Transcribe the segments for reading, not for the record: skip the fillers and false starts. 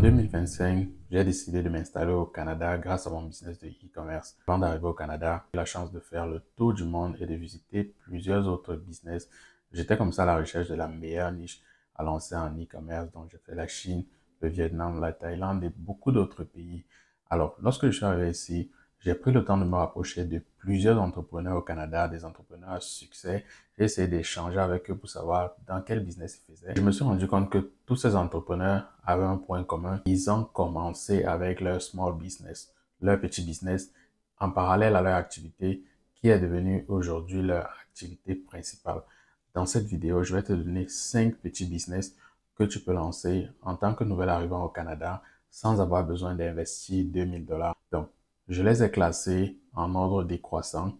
2025, j'ai décidé de m'installer au Canada grâce à mon business de e-commerce. Avant d'arriver au Canada, j'ai eu la chance de faire le tour du monde et de visiter plusieurs autres business. J'étais comme ça à la recherche de la meilleure niche à lancer en e-commerce. Donc, j'ai fait la Chine, le Vietnam, la Thaïlande et beaucoup d'autres pays. Alors, lorsque je suis arrivé ici, j'ai pris le temps de me rapprocher de plusieurs entrepreneurs au Canada, des entrepreneurs à succès. J'ai essayé d'échanger avec eux pour savoir dans quel business ils faisaient. Je me suis rendu compte que tous ces entrepreneurs avaient un point commun. Ils ont commencé avec leur small business, leur petit business, en parallèle à leur activité qui est devenue aujourd'hui leur activité principale. Dans cette vidéo, je vais te donner 5 petits business que tu peux lancer en tant que nouvel arrivant au Canada sans avoir besoin d'investir 2000 $. Donc, je les ai classés en ordre décroissant.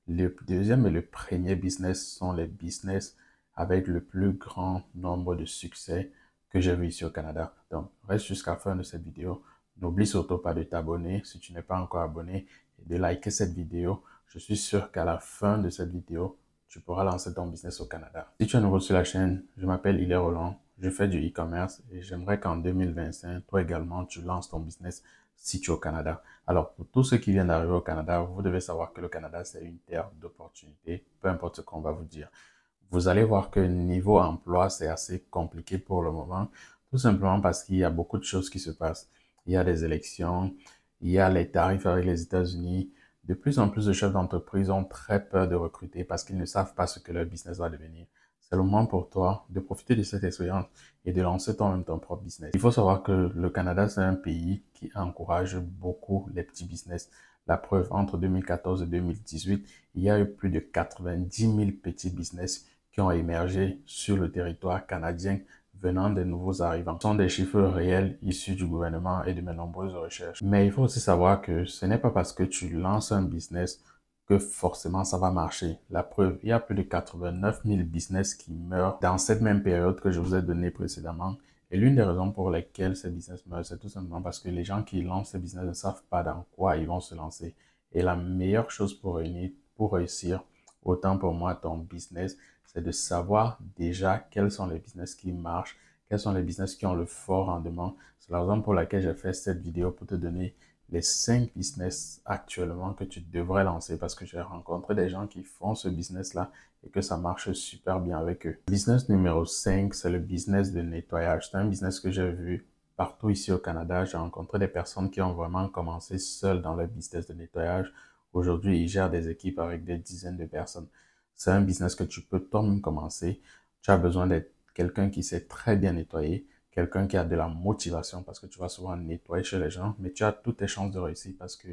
Le deuxième et le premier business sont les business avec le plus grand nombre de succès que j'ai vu ici au Canada. Donc, reste jusqu'à la fin de cette vidéo. N'oublie surtout pas de t'abonner si tu n'es pas encore abonné et de liker cette vidéo. Je suis sûr qu'à la fin de cette vidéo, tu pourras lancer ton business au Canada. Si tu es nouveau sur la chaîne, je m'appelle Hilaire Roland, je fais du e-commerce et j'aimerais qu'en 2025, toi également, tu lances ton business si tu es au Canada. Alors, pour tous ceux qui viennent d'arriver au Canada, vous devez savoir que le Canada, c'est une terre d'opportunités, peu importe ce qu'on va vous dire. Vous allez voir que niveau emploi, c'est assez compliqué pour le moment, tout simplement parce qu'il y a beaucoup de choses qui se passent. Il y a des élections, il y a les tarifs avec les États-Unis. De plus en plus de chefs d'entreprise ont très peur de recruter parce qu'ils ne savent pas ce que leur business va devenir. C'est le moment pour toi de profiter de cette expérience et de lancer toi-même ton propre business. Il faut savoir que le Canada, c'est un pays qui encourage beaucoup les petits business. La preuve, entre 2014 et 2018, il y a eu plus de 90 000 petits business qui ont émergé sur le territoire canadien venant des nouveaux arrivants. Ce sont des chiffres réels issus du gouvernement et de mes nombreuses recherches. Mais il faut aussi savoir que ce n'est pas parce que tu lances un business que forcément ça va marcher. La preuve, il y a plus de 89 000 business qui meurent dans cette même période que je vous ai donnée précédemment. Et l'une des raisons pour lesquelles ces business meurent, c'est tout simplement parce que les gens qui lancent ces business ne savent pas dans quoi ils vont se lancer. Et la meilleure chose pour réussir, autant pour moi, ton business, c'est de savoir déjà quels sont les business qui marchent, quels sont les business qui ont le fort rendement. C'est la raison pour laquelle j'ai fait cette vidéo pour te donner les 5 business actuellement que tu devrais lancer parce que j'ai rencontré des gens qui font ce business-là et que ça marche super bien avec eux. Business numéro 5, c'est le business de nettoyage. C'est un business que j'ai vu partout ici au Canada. J'ai rencontré des personnes qui ont vraiment commencé seules dans le business de nettoyage. Aujourd'hui, ils gèrent des équipes avec des dizaines de personnes. C'est un business que tu peux toi-même commencer. Tu as besoin d'être quelqu'un qui sait très bien nettoyer, quelqu'un qui a de la motivation parce que tu vas souvent nettoyer chez les gens, mais tu as toutes tes chances de réussir parce que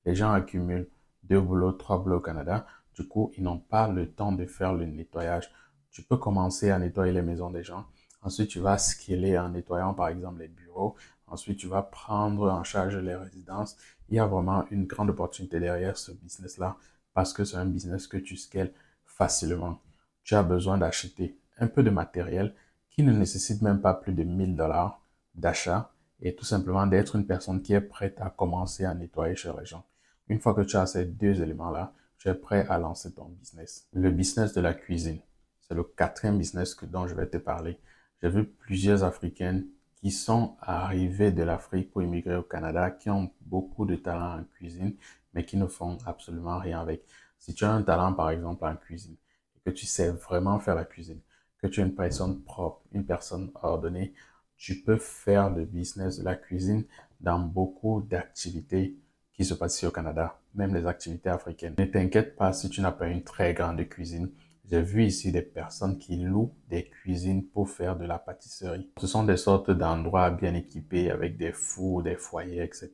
les gens accumulent 2 boulots, 3 boulots au Canada. Du coup, ils n'ont pas le temps de faire le nettoyage. Tu peux commencer à nettoyer les maisons des gens. Ensuite, tu vas scaler en nettoyant par exemple les bureaux. Ensuite, tu vas prendre en charge les résidences. Il y a vraiment une grande opportunité derrière ce business-là parce que c'est un business que tu scales facilement. Tu as besoin d'acheter un peu de matériel qui ne nécessite même pas plus de 1000 $ d'achat et tout simplement d'être une personne qui est prête à commencer à nettoyer chez les gens. Une fois que tu as ces 2 éléments-là, tu es prêt à lancer ton business. Le business de la cuisine, c'est le 4e business dont je vais te parler. J'ai vu plusieurs Africaines qui sont arrivées de l'Afrique pour immigrer au Canada, qui ont beaucoup de talent en cuisine, mais qui ne font absolument rien avec. Si tu as un talent, par exemple, en cuisine, et que tu sais vraiment faire la cuisine, que tu es une personne propre, une personne ordonnée, tu peux faire le business de la cuisine dans beaucoup d'activités qui se passent ici au Canada, même les activités africaines. Ne t'inquiète pas si tu n'as pas une très grande cuisine. J'ai vu ici des personnes qui louent des cuisines pour faire de la pâtisserie. Ce sont des sortes d'endroits bien équipés avec des fours, des foyers, etc.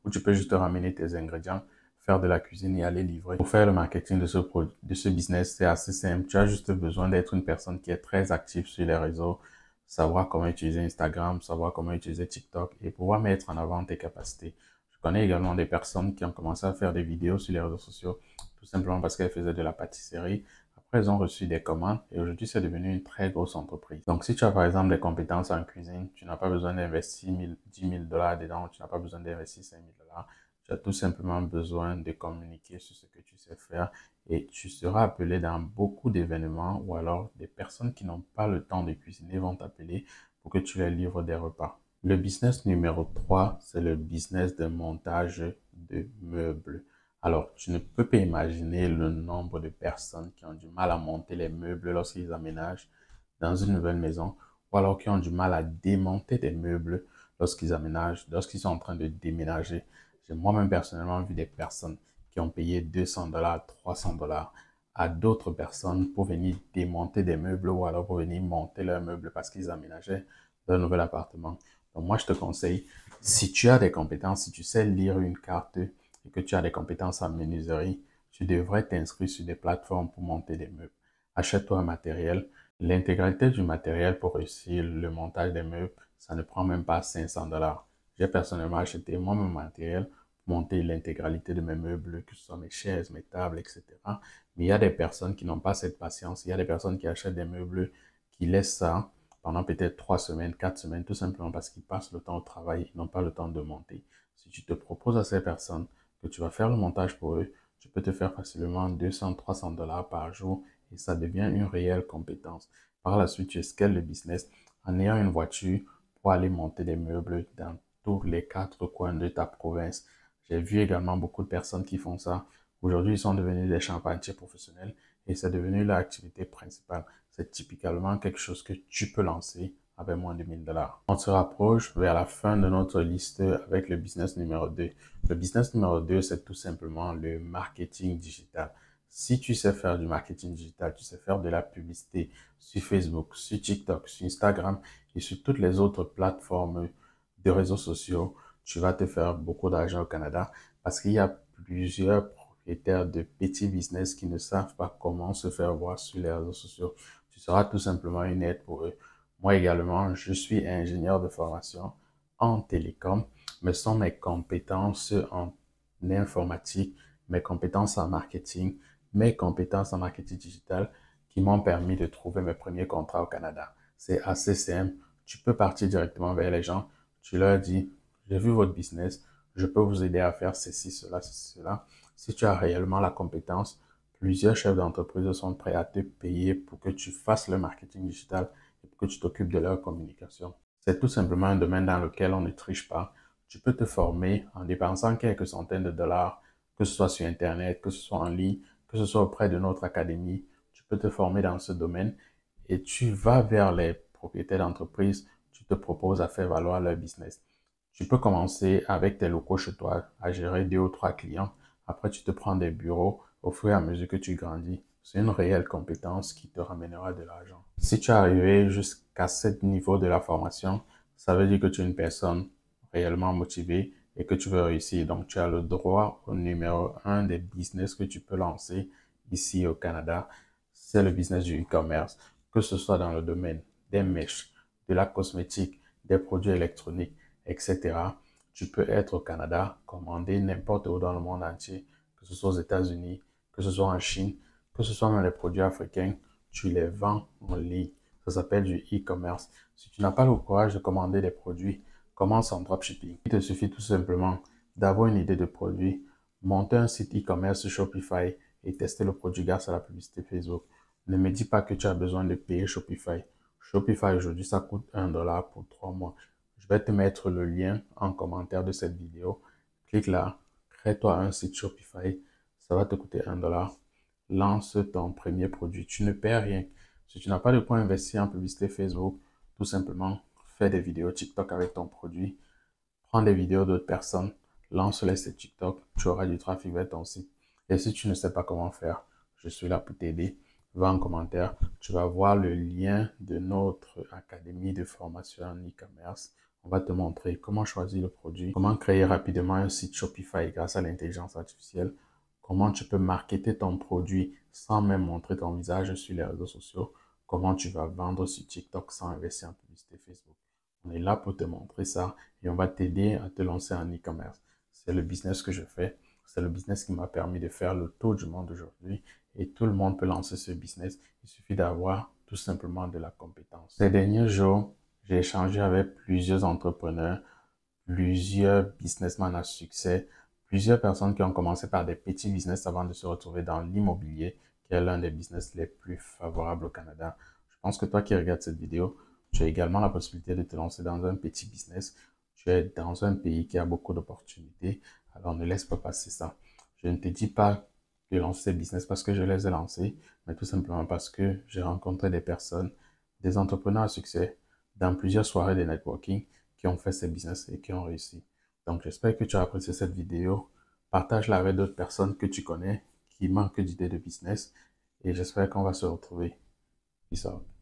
où tu peux juste ramener tes ingrédients, faire de la cuisine et aller livrer. Pour faire le marketing de ce business, c'est assez simple. Tu as juste besoin d'être une personne qui est très active sur les réseaux, savoir comment utiliser Instagram, savoir comment utiliser TikTok et pouvoir mettre en avant tes capacités. Je connais également des personnes qui ont commencé à faire des vidéos sur les réseaux sociaux tout simplement parce qu'elles faisaient de la pâtisserie. Après, ils ont reçu des commandes et aujourd'hui, c'est devenu une très grosse entreprise. Donc, si tu as par exemple des compétences en cuisine, tu n'as pas besoin d'investir 10 000 $ dedans, tu n'as pas besoin d'investir 5 000 $. Tu as tout simplement besoin de communiquer sur ce que tu sais faire et tu seras appelé dans beaucoup d'événements ou alors des personnes qui n'ont pas le temps de cuisiner vont t'appeler pour que tu leur livres des repas. Le business numéro 3, c'est le business de montage de meubles. Alors, tu ne peux pas imaginer le nombre de personnes qui ont du mal à monter les meubles lorsqu'ils aménagent dans une nouvelle maison, ou alors qui ont du mal à démonter des meubles lorsqu'ils aménagent, lorsqu'ils sont en train de déménager. J'ai moi-même personnellement vu des personnes qui ont payé 200 $, 300 $ à d'autres personnes pour venir démonter des meubles ou alors pour venir monter leurs meubles parce qu'ils aménageaient leur nouvel appartement. Donc moi, je te conseille, si tu as des compétences, si tu sais lire une carte et que tu as des compétences en menuiserie, tu devrais t'inscrire sur des plateformes pour monter des meubles. Achète-toi un matériel. L'intégralité du matériel pour réussir le montage des meubles, ça ne prend même pas 500 $. J'ai personnellement acheté moi-même matériel pour monter l'intégralité de mes meubles, que ce soit mes chaises, mes tables, etc. Mais il y a des personnes qui n'ont pas cette patience. Il y a des personnes qui achètent des meubles, qui laissent ça pendant peut-être 3 semaines, 4 semaines, tout simplement parce qu'ils passent le temps au travail, ils n'ont pas le temps de monter. Si tu te proposes à ces personnes que tu vas faire le montage pour eux, tu peux te faire facilement 200, 300 $ par jour et ça devient une réelle compétence. Par la suite, tu escales le business en ayant une voiture pour aller monter des meubles dans tous les 4 coins de ta province. J'ai vu également beaucoup de personnes qui font ça. Aujourd'hui, ils sont devenus des charpentiers professionnels et c'est devenu leur activité principale. C'est typiquement quelque chose que tu peux lancer avec moins de 1000 $. On se rapproche vers la fin de notre liste avec le business numéro 2. Le business numéro 2, c'est tout simplement le marketing digital. Si tu sais faire du marketing digital, tu sais faire de la publicité sur Facebook, sur TikTok, sur Instagram et sur toutes les autres plateformes de réseaux sociaux, tu vas te faire beaucoup d'argent au Canada parce qu'il y a plusieurs propriétaires de petits business qui ne savent pas comment se faire voir sur les réseaux sociaux. Tu seras tout simplement une aide pour eux. Moi également, je suis ingénieur de formation en télécom, mais ce sont mes compétences en informatique, mes compétences en marketing, mes compétences en marketing digital qui m'ont permis de trouver mes premiers contrats au Canada. C'est assez simple. Tu peux partir directement vers les gens. Tu leur dis, j'ai vu votre business, je peux vous aider à faire ceci, cela, ceci, cela. Si tu as réellement la compétence, plusieurs chefs d'entreprise sont prêts à te payer pour que tu fasses le marketing digital et pour que tu t'occupes de leur communication. C'est tout simplement un domaine dans lequel on ne triche pas. Tu peux te former en dépensant quelques centaines de dollars, que ce soit sur Internet, que ce soit en ligne, que ce soit auprès de notre académie. Tu peux te former dans ce domaine et tu vas vers les propriétaires d'entreprise, tu te proposes à faire valoir leur business. Tu peux commencer avec tes locaux chez toi à gérer 2 ou 3 clients. Après, tu te prends des bureaux au fur et à mesure que tu grandis. C'est une réelle compétence qui te ramènera de l'argent. Si tu es arrivé jusqu'à ce niveau de la formation, ça veut dire que tu es une personne réellement motivée et que tu veux réussir. Donc, tu as le droit au numéro 1 des business que tu peux lancer ici au Canada. C'est le business du e-commerce, que ce soit dans le domaine des mèches, de la cosmétique, des produits électroniques, etc. Tu peux être au Canada, commander n'importe où dans le monde entier, que ce soit aux États-Unis, que ce soit en Chine, que ce soit dans les produits africains, tu les vends en ligne. Ça s'appelle du e-commerce. Si tu n'as pas le courage de commander des produits, commence en dropshipping. Il te suffit tout simplement d'avoir une idée de produit, monter un site e-commerce sur Shopify et tester le produit grâce à la publicité Facebook. Ne me dis pas que tu as besoin de payer Shopify. Shopify aujourd'hui, ça coûte 1 $ pour 3 mois. Je vais te mettre le lien en commentaire de cette vidéo. Clique là, crée-toi un site Shopify. Ça va te coûter 1 $. Lance ton premier produit. Tu ne perds rien. Si tu n'as pas de quoi investir en publicité Facebook, tout simplement, fais des vidéos TikTok avec ton produit. Prends des vidéos d'autres personnes. Lance-les sur TikTok. Tu auras du trafic vers ton site. Et si tu ne sais pas comment faire, je suis là pour t'aider. Va en commentaire. Tu vas voir le lien de notre académie de formation en e-commerce. On va te montrer comment choisir le produit, comment créer rapidement un site Shopify grâce à l'intelligence artificielle, comment tu peux marketer ton produit sans même montrer ton visage sur les réseaux sociaux, comment tu vas vendre sur TikTok sans investir en publicité Facebook. On est là pour te montrer ça et on va t'aider à te lancer en e-commerce. C'est le business que je fais. C'est le business qui m'a permis de faire le tour du monde aujourd'hui et tout le monde peut lancer ce business. Il suffit d'avoir tout simplement de la compétence. Ces derniers jours, j'ai échangé avec plusieurs entrepreneurs, plusieurs businessmen à succès, plusieurs personnes qui ont commencé par des petits business avant de se retrouver dans l'immobilier, qui est l'un des business les plus favorables au Canada. Je pense que toi qui regardes cette vidéo, Tu as également la possibilité de te lancer dans un petit business. Tu es dans un pays qui a beaucoup d'opportunités. Alors ne laisse pas passer ça. Je ne te dis pas de lancer ces business parce que je les ai lancés, mais tout simplement parce que j'ai rencontré des personnes, des entrepreneurs à succès dans plusieurs soirées de networking qui ont fait ces business et qui ont réussi. Donc j'espère que tu as apprécié cette vidéo. Partage-la avec d'autres personnes que tu connais qui manquent d'idées de business et j'espère qu'on va se retrouver. Peace out.